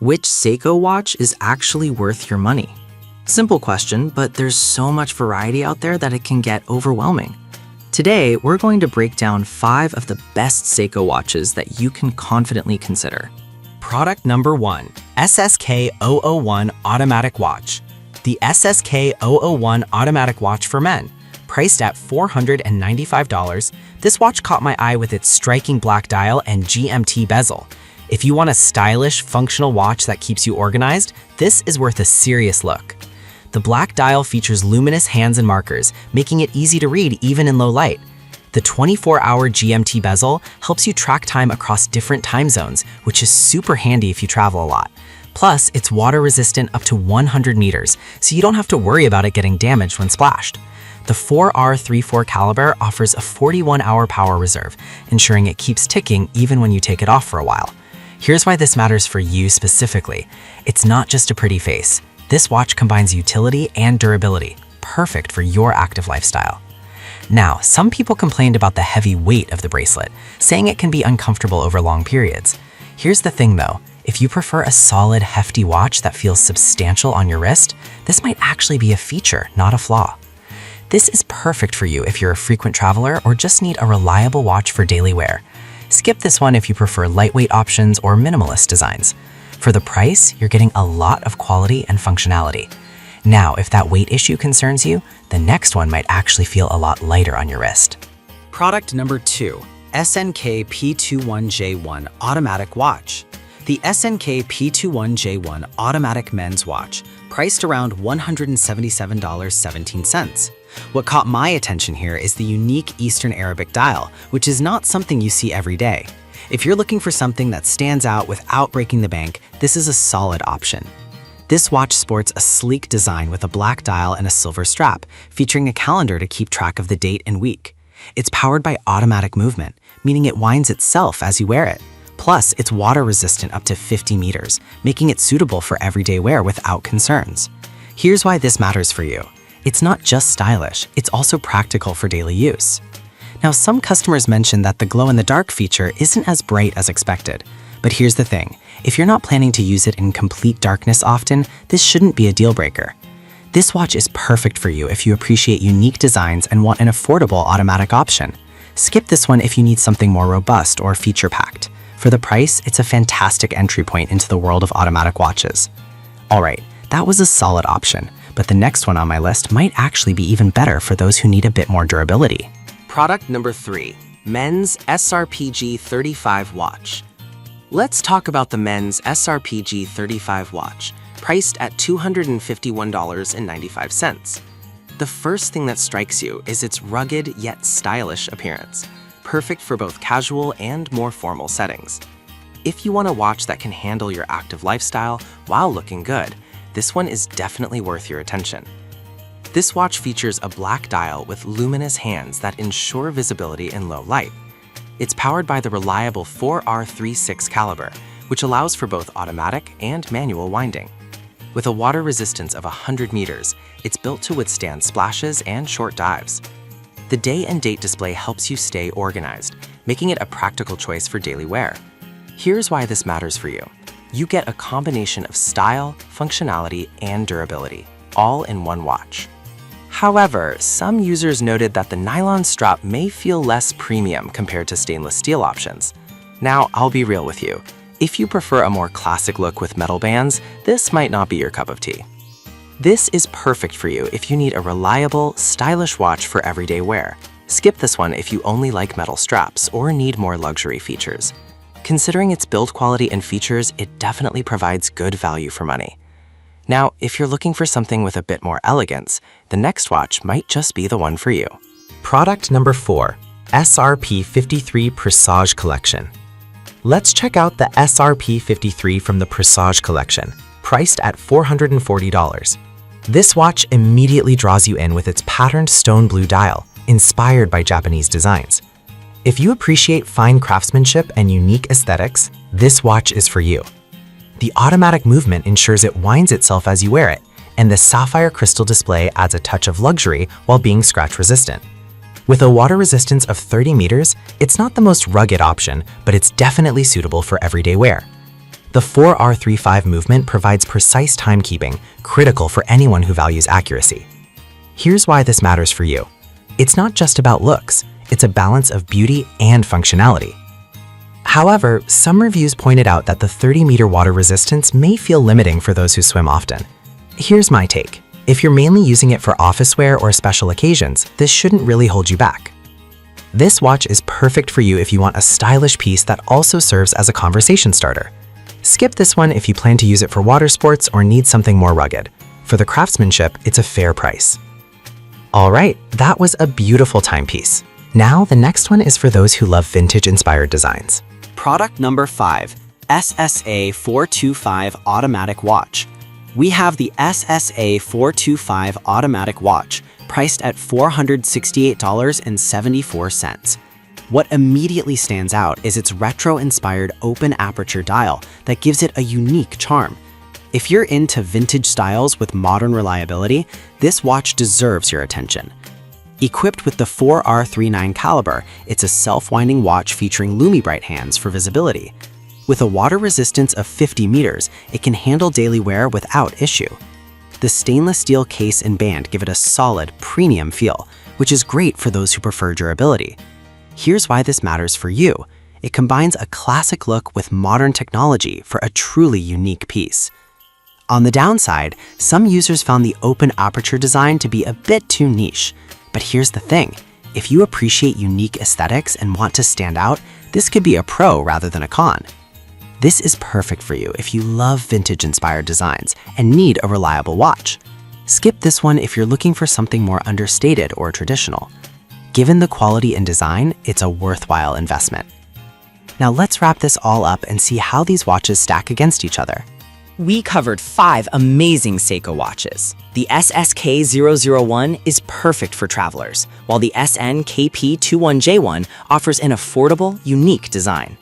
Which Seiko watch is actually worth your money? Simple question, but there's so much variety out there that it can get overwhelming. Today, we're going to break down 5 of the best Seiko watches that you can confidently consider. Product number 1, SSK 001 Automatic Watch. The SSK 001 Automatic Watch for men. Priced at $495, this watch caught my eye with its striking black dial and GMT bezel. If you want a stylish, functional watch that keeps you organized, this is worth a serious look. The black dial features luminous hands and markers, making it easy to read even in low light. The 24-hour GMT bezel helps you track time across different time zones, which is super handy if you travel a lot. Plus, it's water-resistant up to 100 meters, so you don't have to worry about it getting damaged when splashed. The 4R34 caliber offers a 41-hour power reserve, ensuring it keeps ticking even when you take it off for a while. Here's why this matters for you specifically. It's not just a pretty face. This watch combines utility and durability, perfect for your active lifestyle. Now, some people complained about the heavy weight of the bracelet, saying it can be uncomfortable over long periods. Here's the thing though, if you prefer a solid, hefty watch that feels substantial on your wrist, this might actually be a feature, not a flaw. This is perfect for you if you're a frequent traveler or just need a reliable watch for daily wear. Skip this one if you prefer lightweight options or minimalist designs. For the price, you're getting a lot of quality and functionality. Now, if that weight issue concerns you, the next one might actually feel a lot lighter on your wrist. Product number 2, SNK P21J1 Automatic Watch. The SNK P21J1 Automatic Men's Watch, priced around $177.17. What caught my attention here is the unique Eastern Arabic dial, which is not something you see every day. If you're looking for something that stands out without breaking the bank, this is a solid option. This watch sports a sleek design with a black dial and a silver strap, featuring a calendar to keep track of the date and week. It's powered by automatic movement, meaning it winds itself as you wear it. Plus, it's water-resistant up to 50 meters, making it suitable for everyday wear without concerns. Here's why this matters for you. It's not just stylish, it's also practical for daily use. Now, some customers mentioned that the glow-in-the-dark feature isn't as bright as expected. But here's the thing, if you're not planning to use it in complete darkness often, this shouldn't be a deal breaker. This watch is perfect for you if you appreciate unique designs and want an affordable automatic option. Skip this one if you need something more robust or feature-packed. For the price, it's a fantastic entry point into the world of automatic watches. Alright, that was a solid option, but the next one on my list might actually be even better for those who need a bit more durability. Product number 3, Men's SRPG 35 Watch. Let's talk about the Men's SRPG 35 watch, priced at $251.95. The first thing that strikes you is its rugged yet stylish appearance, perfect for both casual and more formal settings. If you want a watch that can handle your active lifestyle while looking good, this one is definitely worth your attention. This watch features a black dial with luminous hands that ensure visibility in low light. It's powered by the reliable 4R36 caliber, which allows for both automatic and manual winding. With a water resistance of 100 meters, it's built to withstand splashes and short dives. The day and date display helps you stay organized, making it a practical choice for daily wear. Here's why this matters for you. You get a combination of style, functionality, and durability, all in one watch. However, some users noted that the nylon strap may feel less premium compared to stainless steel options. Now, I'll be real with you. If you prefer a more classic look with metal bands, this might not be your cup of tea. This is perfect for you if you need a reliable, stylish watch for everyday wear. Skip this one if you only like metal straps or need more luxury features. Considering its build quality and features, it definitely provides good value for money. Now, if you're looking for something with a bit more elegance, the next watch might just be the one for you. Product number 4, SRP53 Presage Collection. Let's check out the SRP53 from the Presage Collection, priced at $440. This watch immediately draws you in with its patterned stone blue dial, inspired by Japanese designs. If you appreciate fine craftsmanship and unique aesthetics, this watch is for you. The automatic movement ensures it winds itself as you wear it, and the sapphire crystal display adds a touch of luxury while being scratch resistant. With a water resistance of 30 meters, it's not the most rugged option, but it's definitely suitable for everyday wear. The 4R35 movement provides precise timekeeping, critical for anyone who values accuracy. Here's why this matters for you. It's not just about looks, it's a balance of beauty and functionality. However, some reviews pointed out that the 30-meter water resistance may feel limiting for those who swim often. Here's my take. If you're mainly using it for office wear or special occasions, this shouldn't really hold you back. This watch is perfect for you if you want a stylish piece that also serves as a conversation starter. Skip this one if you plan to use it for water sports or need something more rugged. For the craftsmanship, it's a fair price. All right, that was a beautiful timepiece. Now, the next one is for those who love vintage-inspired designs. Product number 5, SSA 425 Automatic Watch. We have the SSA 425 Automatic Watch, priced at $468.74. What immediately stands out is its retro-inspired open aperture dial that gives it a unique charm. If you're into vintage styles with modern reliability, this watch deserves your attention. Equipped with the 4R39 caliber, it's a self-winding watch featuring LumiBrite hands for visibility. With a water resistance of 50 meters, it can handle daily wear without issue. The stainless steel case and band give it a solid, premium feel, which is great for those who prefer durability. Here's why this matters for you. It combines a classic look with modern technology for a truly unique piece. On the downside, some users found the open aperture design to be a bit too niche. But here's the thing, if you appreciate unique aesthetics and want to stand out, this could be a pro rather than a con. This is perfect for you if you love vintage-inspired designs and need a reliable watch. Skip this one if you're looking for something more understated or traditional. Given the quality and design, it's a worthwhile investment. Now let's wrap this all up and see how these watches stack against each other. We covered 5 amazing Seiko watches. The SSK001 is perfect for travelers, while the SNKP21J1 offers an affordable, unique design.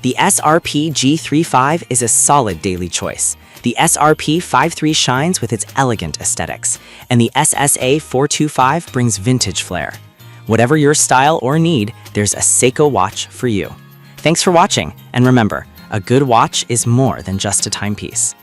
The SRP G35 is a solid daily choice. The SRP 53 shines with its elegant aesthetics, and the SSA 425 brings vintage flair. Whatever your style or need, there's a Seiko watch for you. Thanks for watching, and remember, a good watch is more than just a timepiece.